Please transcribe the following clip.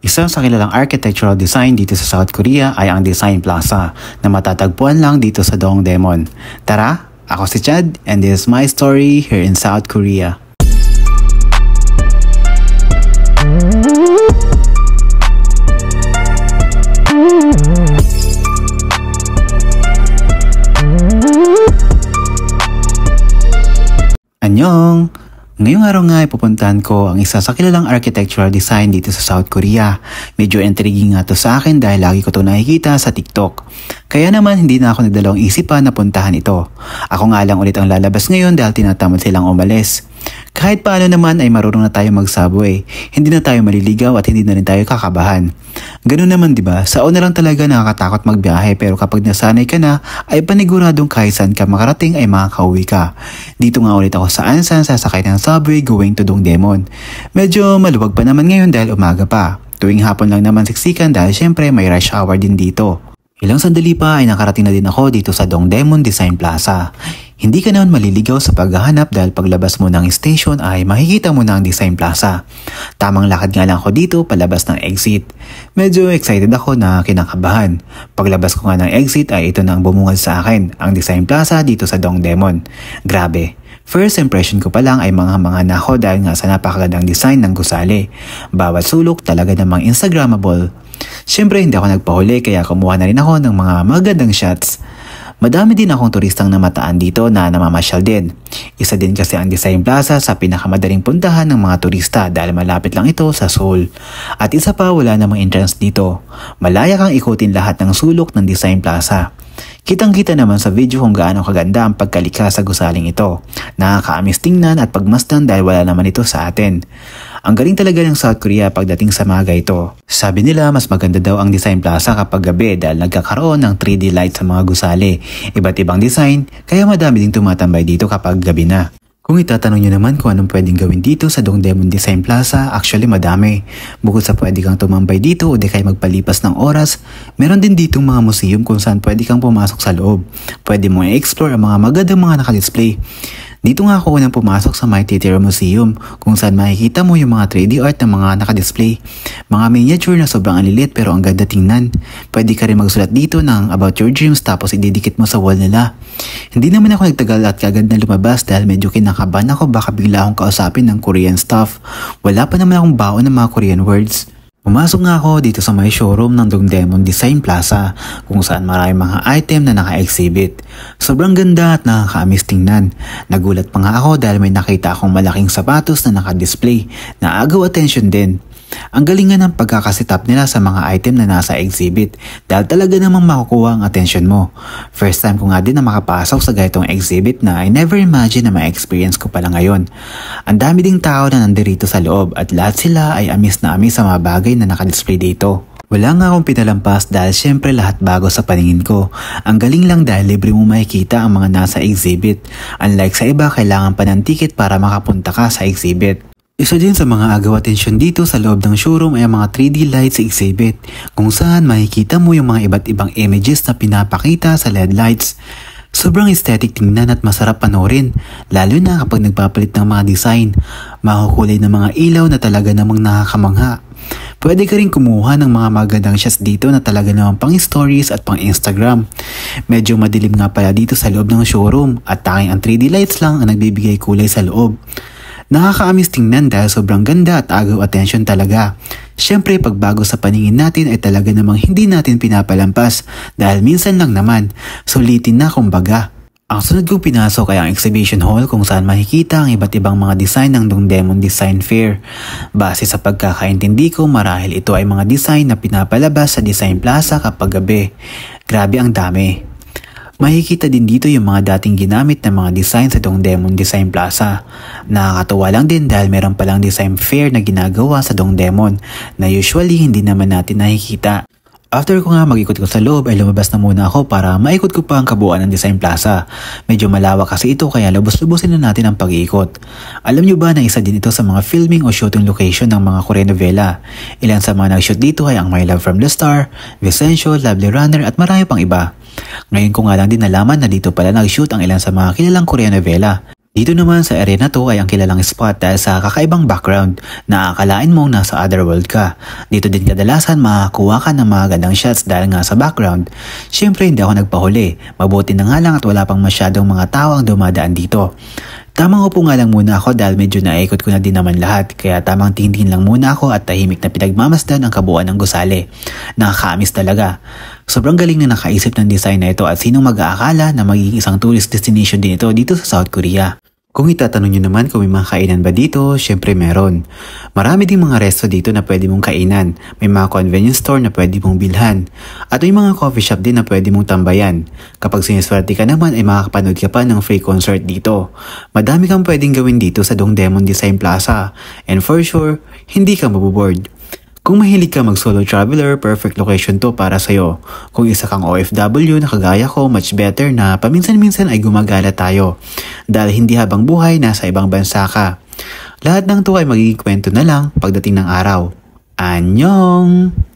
Isa sa kilalang architectural design dito sa South Korea ay ang Design Plaza na matatagpuan lang dito sa Dongdaemun. Tara, ako si Chad and this is my story here in South Korea. Annyeong! Ngayong araw nga ay pupuntahan ko ang isa sa kilalang architectural design dito sa South Korea. Medyo intriguing nga to sa akin dahil lagi ko to nakikita sa TikTok. Kaya naman hindi na ako nagdalawang isipan na puntahan ito. Ako nga lang ulit ang lalabas ngayon dahil tinatamad silang umalis. Kahit paano naman ay marunong na tayo mag-subway. Hindi na tayo maliligaw at hindi na rin tayo kakabahan. Ganun naman diba? Sa una lang talaga nakakatakot magbiyahe pero kapag nasanay ka na ay paniguradong kahit saan ka makarating ay makakauwi ka. Dito nga ulit ako sa Ansan sasakay ng subway going to Dongdaemun. Medyo maluwag pa naman ngayon dahil umaga pa. Tuwing hapon lang naman siksikan dahil syempre may rush hour din dito. Ilang sandali pa ay nakarating na din ako dito sa Dongdaemun Design Plaza. Hindi ka naman maliligaw sa paghahanap dahil paglabas mo ng station ay makikita mo na ang Design Plaza. Tamang lakad nga lang ako dito palabas ng exit. Medyo excited ako na kinakabahan. Paglabas ko nga ng exit ay ito na ang bumungad sa akin, ang Design Plaza dito sa Dongdaemun. Grabe. First impression ko pa lang ay mga na ako dahil nga sa napakagandang design ng gusali. Bawat sulok talaga namang Instagrammable. Siyempre hindi ako nagpahuli kaya kumuha na rin ako ng mga magandang shots. Madami din akong turistang namataan dito na namamasyal din. Isa din kasi ang Design Plaza sa pinakamadaling puntahan ng mga turista dahil malapit lang ito sa Seoul. At isa pa wala namang entrance dito. Malaya kang ikutin lahat ng sulok ng Design Plaza. Kitang-kita naman sa video kung gaano kaganda ang pagkalikha sa gusaling ito. Nakakaamis tingnan at pagmasdan dahil wala naman ito sa atin. Ang galing talaga ng South Korea pagdating sa mga ganito. Sabi nila mas maganda daw ang Design Plaza kapag gabi dahil nagkakaroon ng 3D light sa mga gusali. Iba't ibang design kaya madami ding tumatambay dito kapag gabi na. Kung itatanong nyo naman kung anong pwedeng gawin dito sa Dongdaemun Design Plaza, actually madami. Bukod sa pwede kang tumambay dito o di kaya magpalipas ng oras, meron din ditong mga museum kung saan pwede kang pumasok sa loob. Pwede mo i-explore ang mga magandang mga nakadisplay. Dito nga ako unang pumasok sa My Theater Museum kung saan makikita mo yung mga 3D art ng mga nakadisplay. Mga miniature na sobrang alilit pero ang ganda tingnan. Pwede ka rin magsulat dito ng about your dreams tapos ididikit mo sa wall nila. Hindi naman ako nagtagal at kagad na lumabas dahil medyo kinakabahan ako baka bigla akong kausapin ng Korean stuff. Wala pa naman akong baon ng mga Korean words. Pumasok nga ako dito sa may showroom ng Dongdaemun Design Plaza kung saan maraming mga item na naka-exhibit. Sobrang ganda at nakakaamis tingnan. Nagulat pa nga ako dahil may nakita akong malaking sapatos na naka-display na agaw attention din. Ang galing nga ng pagkakasitap nila sa mga item na nasa exhibit dahil talaga namang makukuha ang atensyon mo. First time ko nga din na makapasok sa ganitong exhibit na I never imagine na ma-experience ko pala ngayon. Ang dami ding tao na nandirito sa loob at lahat sila ay amis na amis sa mga bagay na nakadisplay dito. Wala nga akong pinalampas dahil syempre lahat bago sa paningin ko. Ang galing lang dahil libre mo makikita ang mga nasa exhibit. Unlike sa iba, kailangan pa ng ticket para makapunta ka sa exhibit. Isa din sa mga agaw atensyon dito sa loob ng showroom ay ang mga 3D lights exhibit kung saan makikita mo yung mga iba't ibang images na pinapakita sa LED lights. Sobrang aesthetic tingnan at masarap panoorin, lalo na kapag nagpapalit ng mga design. Makukulay ng mga ilaw na talaga namang nakakamangha. Pwede ka rin kumuha ng mga magandang shots dito na talaga namang pang stories at pang Instagram. Medyo madilim nga pala dito sa loob ng showroom at tanging ang 3D lights lang ang nagbibigay kulay sa loob. Nakakaamis tingnan dahil sobrang ganda at agaw attention talaga. Siyempre pagbago sa paningin natin ay talaga namang hindi natin pinapalampas dahil minsan lang naman, sulitin na kumbaga. Ang sunod kong pinasok ay ang exhibition hall kung saan makikita ang iba't ibang mga design ng Dongdaemun Design Fair. Base sa pagkakaintindi ko marahil ito ay mga design na pinapalabas sa Design Plaza kapag gabi. Grabe ang dami. Makikita din dito yung mga dating ginamit na mga design sa Dongdaemun Design Plaza. Nakakatuwa lang din dahil meron palang design fair na ginagawa sa Dongdaemun na usually hindi naman natin nakikita. After ko nga mag-ikot ko sa loob ay lumabas na muna ako para maikot ko pa ang kabuuan ng Design Plaza. Medyo malawak kasi ito kaya lubos-lubosin na natin ang pag-iikot. Alam nyo ba na isa din ito sa mga filming o shooting location ng mga Korean novela? Ilan sa mga nag-shoot dito ay ang My Love from the Star, Vicencio, Lovely Runner at marami pang iba. Ngayon ko nga lang din nalaman na dito pala nag-shoot ang ilan sa mga kilalang Korean novela. Dito naman sa area na to ay ang kilalang spot dahil sa kakaibang background na akalain mong nasa otherworld ka. Dito din kadalasan makakuha ka ng mga gandang shots dahil nga sa background. Siyempre hindi ako nagpahuli, mabuti na nga lang at wala pang masyadong mga tao ang dumadaan dito. Tamang upo nga lang muna ako dahil medyo naikot ko na din naman lahat, kaya tamang tingin lang muna ako at tahimik na pinagmamasdan ang kabuuan ng gusali. Nakakaamis talaga. Sobrang galing na nakaisip ng design na ito at sinong mag-aakala na magiging isang tourist destination din ito dito sa South Korea. Kung itatanong nyo naman kung may mga kainan ba dito, syempre meron. Marami ding mga resto dito na pwede mong kainan. May mga convenience store na pwede mong bilhan. At may mga coffee shop din na pwede mong tambayan. Kapag siniswerte ka naman ay makakapanood ka pa ng free concert dito. Madami kang pwedeng gawin dito sa Dongdaemun Design Plaza. And for sure, hindi ka maboboard. Kung mahilig ka mag-solo traveler, perfect location to para sa'yo. Kung isa kang OFW na kagaya ko, much better na paminsan-minsan ay gumagala tayo. Dahil hindi habang buhay, nasa ibang bansa ka. Lahat ng to ay magiging kwento na lang pagdating ng araw. Annyeong!